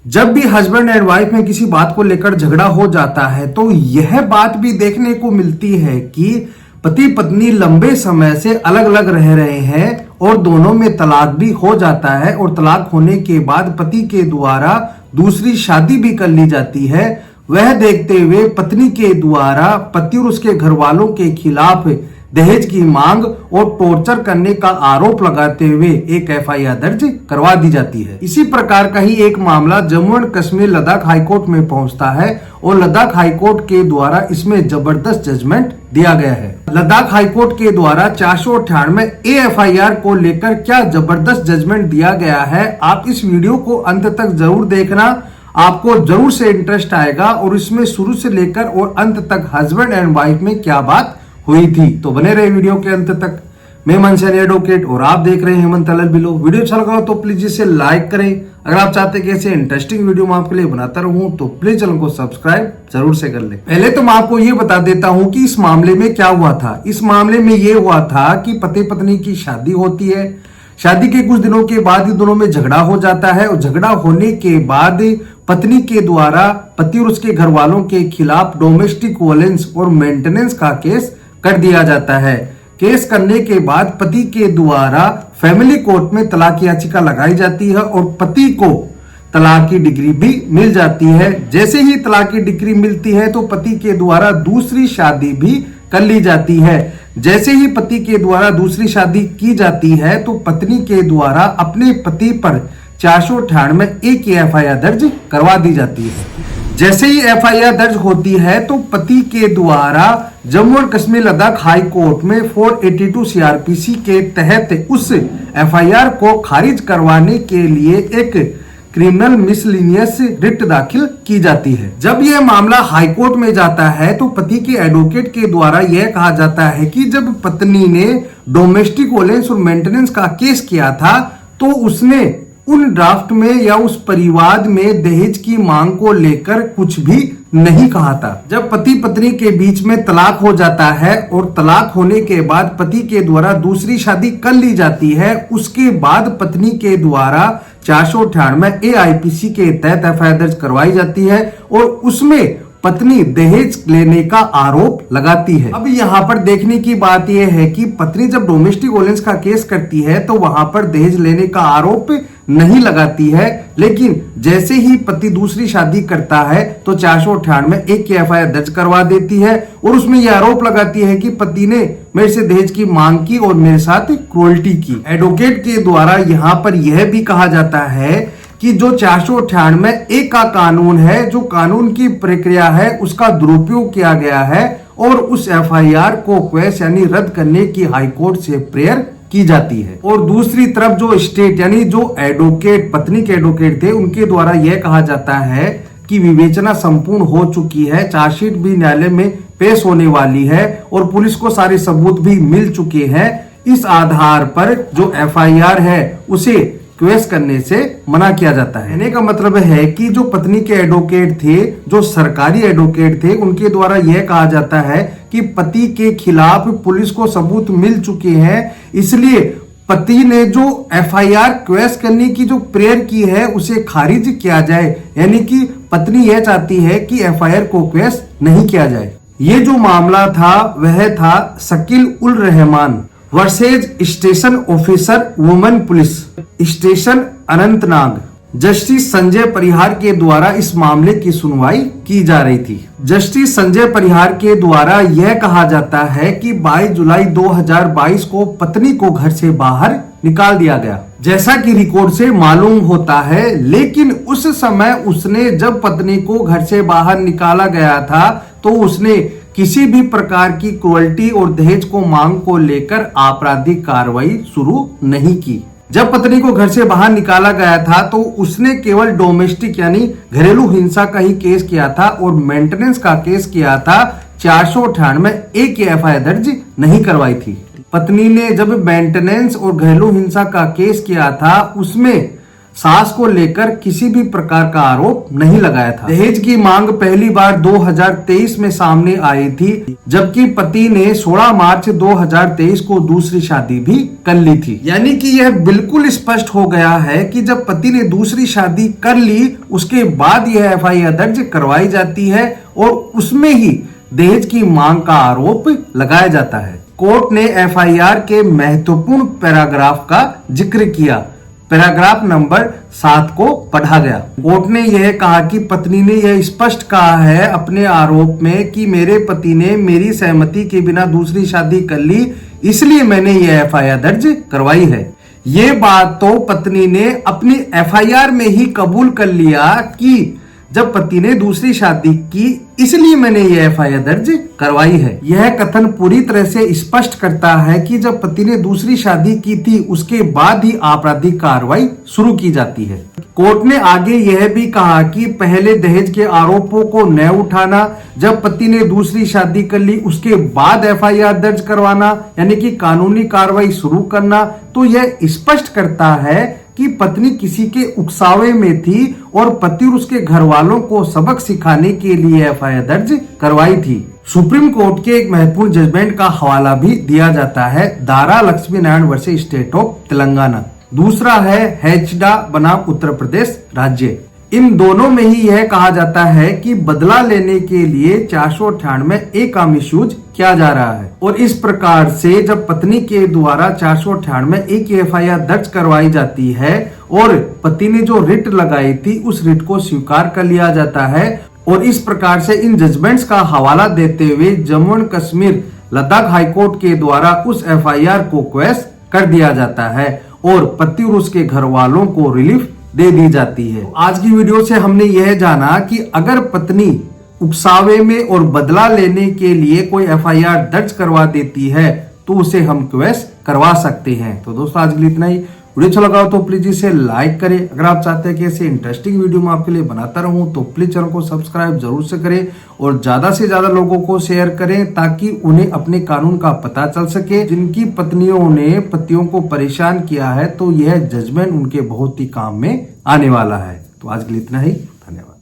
जब भी husband and wife में किसी बात को लेकर झगड़ा हो जाता है तो यह बात भी देखने को मिलती है कि पति पत्नी लंबे समय से अलग अलग रह रहे हैं और दोनों में तलाक भी हो जाता है और तलाक होने के बाद पति के द्वारा दूसरी शादी भी कर ली जाती है। वह देखते हुए पत्नी के द्वारा पति और उसके घर वालों के खिलाफ दहेज की मांग और टॉर्चर करने का आरोप लगाते हुए एक एफआईआर दर्ज करवा दी जाती है। इसी प्रकार का ही एक मामला जम्मू एंड कश्मीर लद्दाख हाईकोर्ट में पहुंचता है और लद्दाख हाईकोर्ट के द्वारा इसमें जबरदस्त जजमेंट दिया गया है। लद्दाख हाईकोर्ट के द्वारा 498 एफआईआर को लेकर क्या जबरदस्त जजमेंट दिया गया है, आप इस वीडियो को अंत तक जरूर देखना, आपको जरूर से इंटरेस्ट आएगा और इसमें शुरू से लेकर और अंत तक हस्बैंड एंड वाइफ में क्या बात हुई थी। तो बने रहे वीडियो के अंत तक। मैं मनसैनी एडवोकेट और आप देख रहे हैं हेमंत तलल बिलो। वीडियो अच्छा लगा तो प्लीज इसे लाइक करें। अगर आप चाहते हैं कि ऐसे इंटरेस्टिंग वीडियो मैं आपके लिए बनाता रहूं तो प्लीज चैनल को सब्सक्राइब जरूर से कर ले। पहले तो मैं आपको ये बता देता हूं कि इस मामले में क्या हुआ था। इस मामले में ये हुआ था कि पति पत्नी की शादी होती है। शादी के कुछ दिनों के बाद ही दोनों में झगड़ा हो जाता है और झगड़ा होने के बाद पत्नी के द्वारा पति और उसके घर वालों के खिलाफ डोमेस्टिक वायलेंस और मेंटेनेंस का केस कर दिया जाता है। केस करने के बाद पति के द्वारा फैमिली कोर्ट में तलाक याचिका लगाई जाती है और पति को तलाक की डिग्री भी मिल जाती है। जैसे ही तलाक की डिग्री मिलती है तो पति के द्वारा दूसरी शादी भी कर ली जाती है। जैसे ही पति के द्वारा दूसरी शादी की जाती है तो पत्नी के द्वारा अपने पति पर 498 एक एफआईआर दर्ज करवा दी जाती है। जैसे ही एफआईआर दर्ज होती है तो पति के द्वारा जम्मू और कश्मीर लद्दाख हाई कोर्ट में 482 सीआरपीसी के तहत उस एफआईआर को खारिज करवाने के लिए एक क्रिमिनल मिसलिनियस रिट दाखिल की जाती है। जब यह मामला हाई कोर्ट में जाता है तो पति के एडवोकेट के द्वारा यह कहा जाता है कि जब पत्नी ने डोमेस्टिक वायलेंस और मेंटेनेंस का केस किया था तो उसने उन ड्राफ्ट में या उस परिवाद में दहेज की मांग को लेकर कुछ भी नहीं कहा था। जब पति पत्नी के बीच में तलाक हो जाता है और तलाक होने के बाद पति के द्वारा दूसरी शादी कर ली जाती है, उसके बाद पत्नी के द्वारा 498 एआईपीसी के तहत एफआईआर दर्ज करवाई जाती है और उसमें पत्नी दहेज लेने का आरोप लगाती है। अब यहाँ पर देखने की बात यह है कि पत्नी जब डोमेस्टिक वायलेंस का केस करती है तो वहां पर दहेज लेने का आरोप नहीं लगाती है, लेकिन जैसे ही पति दूसरी शादी करता है तो 498 एक की एफआईआर दर्ज करवा देती है और उसमें यह आरोप लगाती है कि पति ने मेरे से दहेज की मांग की और मेरे साथ क्रूरल्टी की। एडवोकेट के द्वारा यहाँ पर यह भी कहा जाता है कि जो 498 एक का कानून है, जो कानून की प्रक्रिया है, उसका दुरुपयोग किया गया है और उस एफआईआर को क्वेश यानी रद्द करने की हाईकोर्ट से प्रेयर की जाती है। और दूसरी तरफ जो स्टेट यानी जो एडवोकेट पत्नी के एडवोकेट थे उनके द्वारा यह कहा जाता है कि विवेचना संपूर्ण हो चुकी है, चार्जशीट भी न्यायालय में पेश होने वाली है और पुलिस को सारे सबूत भी मिल चुके हैं। इस आधार पर जो एफआईआर है उसे क्वेश करने से मना किया जाता है। कहने का मतलब है कि जो पत्नी के एडवोकेट थे, जो सरकारी एडवोकेट थे, उनके द्वारा यह कहा जाता है कि पति के खिलाफ पुलिस को सबूत मिल चुके हैं, इसलिए पति ने जो एफआईआर क्वेश करने की जो प्रेयर की है उसे खारिज किया जाए। यानी कि पत्नी यह चाहती है कि एफआईआर को क्वेश नहीं किया जाए। ये जो मामला था वह था Shakeel ul Rahman versus station officer women police station Anantnag. Justice Sanjay Parihar के द्वारा इस मामले की सुनवाई की जा रही थी। जस्टिस संजय परिहार के द्वारा यह कहा जाता है कि 22 जुलाई 2022 को पत्नी को घर से बाहर निकाल दिया गया, जैसा कि रिकॉर्ड से मालूम होता है। लेकिन उस समय उसने जब पत्नी को घर से बाहर निकाला गया था तो उसने किसी भी प्रकार की क्रूरल्टी और दहेज को मांग को लेकर आपराधिक कार्रवाई शुरू नहीं की। जब पत्नी को घर से बाहर निकाला गया था तो उसने केवल डोमेस्टिक यानी घरेलू हिंसा का ही केस किया था और मेंटेनेंस का केस किया था। 498 एक एफआईआर दर्ज नहीं करवाई थी। पत्नी ने जब मेंटेनेंस और घरेलू हिंसा का केस किया था उसमें सास को लेकर किसी भी प्रकार का आरोप नहीं लगाया था। दहेज की मांग पहली बार 2023 में सामने आई थी, जबकि पति ने 16 मार्च 2023 को दूसरी शादी भी कर ली थी। यानी कि यह बिल्कुल स्पष्ट हो गया है कि जब पति ने दूसरी शादी कर ली उसके बाद यह FIR दर्ज करवाई जाती है और उसमें ही दहेज की मांग का आरोप लगाया जाता है। कोर्ट ने FIR के महत्वपूर्ण पैराग्राफ का जिक्र किया। पैराग्राफ नंबर 7 को पढ़ा गया। कोर्ट ने यह कहा कि पत्नी ने यह स्पष्ट कहा है अपने आरोप में कि मेरे पति ने मेरी सहमति के बिना दूसरी शादी कर ली, इसलिए मैंने यह FIR दर्ज करवाई है। ये बात तो पत्नी ने अपनी FIR में ही कबूल कर लिया कि जब पति ने दूसरी शादी की इसलिए मैंने ये FIR दर्ज करवाई है। यह कथन पूरी तरह से स्पष्ट करता है कि जब पति ने दूसरी शादी की थी उसके बाद ही आपराधिक कार्रवाई शुरू की जाती है। कोर्ट ने आगे यह भी कहा कि पहले दहेज के आरोपों को न उठाना, जब पति ने दूसरी शादी कर ली उसके बाद FIR दर्ज करवाना यानी कि कानूनी कार्रवाई शुरू करना, तो यह स्पष्ट करता है कि पत्नी किसी के उकसावे में थी और पति और उसके घर वालों को सबक सिखाने के लिए FIR दर्ज करवाई थी। सुप्रीम कोर्ट के एक महत्वपूर्ण जजमेंट का हवाला भी दिया जाता है, Dara Lakshmi Narayan versus state of Telangana. दूसरा है हेचडा बनाम उत्तर प्रदेश राज्य। इन दोनों में ही यह कहा जाता है कि बदला लेने के लिए 498A का मिसयूज किया जा रहा है और इस प्रकार से जब पत्नी के द्वारा 498A की FIR दर्ज करवाई जाती है और पति ने जो रिट लगाई थी उस रिट को स्वीकार कर लिया जाता है और इस प्रकार से इन जजमेंट्स का हवाला देते हुए जम्मू एंड कश्मीर लद्दाख हाईकोर्ट के द्वारा उस FIR को क्वेश कर दिया जाता है और पति और उसके घर वालों को रिलीफ दे दी जाती है। आज की वीडियो से हमने यह जाना कि अगर पत्नी उकसावे में और बदला लेने के लिए कोई FIR दर्ज करवा देती है तो उसे हम क्वेश करवा सकते हैं। तो दोस्तों आज के लिए इतना ही। वीडियो अच्छा लगा तो प्लीज इसे लाइक करें। अगर आप चाहते हैं कि ऐसे इंटरेस्टिंग वीडियो मैं आपके लिए बनाता रहूं तो प्लीज चैनल को सब्सक्राइब जरूर से करें और ज्यादा से ज्यादा लोगों को शेयर करें ताकि उन्हें अपने कानून का पता चल सके। जिनकी पत्नियों ने पतियों को परेशान किया है तो यह जजमेंट उनके बहुत ही काम में आने वाला है। तो आज के लिए इतना ही। धन्यवाद।